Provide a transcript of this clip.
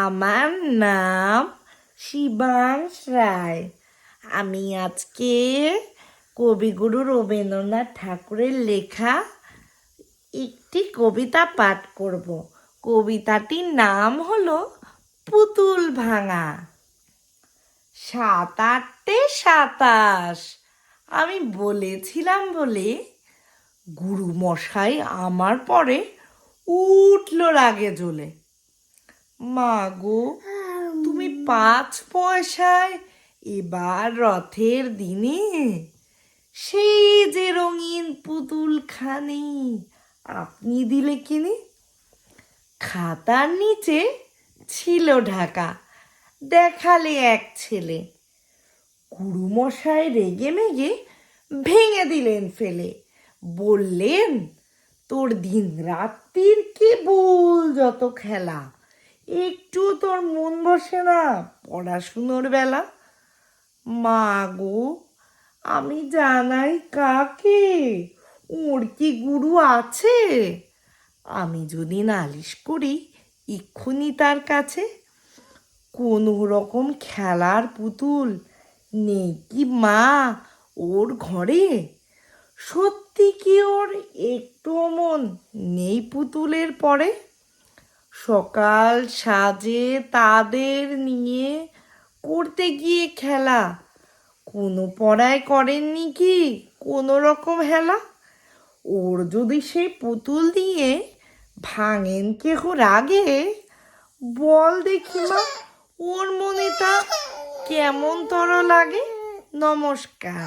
আমার নাম শিবাংশ রায়। আমি আজকে কবিগুরু রবীন্দ্রনাথ ঠাকুরের লেখা একটি কবিতা পাঠ করব। কবিতাটির নাম হলো পুতুল ভাঙা। 7 8 27 আমি বলেছিলাম বলে গুরু মশাই আমার পরে উঠল রাগে জ্বলে। মা গো, তুমি 5 পয়সায় এবার রথের দিনে সেই যে রঙিন পুতুলখানি আপনি দিলে কিনে। খাতার নিচে ছিল ঢাকা, দেখালে এক ছেলে। গুরুমশাই রেগে মেগে ভেঙে দিলেন ফেলে। বললেন, তোর দিন রাত্রির কেবল যত খেলা, একটু তোর মন বসে না পড়াশুনোর বেলা। মা গো, আমি জানাই কাকে, ওর কি গুরু আছে? আমি যদি নালিশ করি এক্ষুনি তার কাছে। কোনো রকম খেলার পুতুল নেই কি মা ওর ঘরে? সত্যি কি ওর একটু মন নেই পুতুলের পরে? সকাল সাজে তাদের নিয়ে করতে গিয়ে খেলা, কোনো পড়ায় করেননি কি কোনো রকম হেলা? ওর যদি সেই পুতুল দিয়ে ভাঙেন কেহ রাগে, বল দেখি মা ওর মনে তা কেমন তর লাগে। নমস্কার।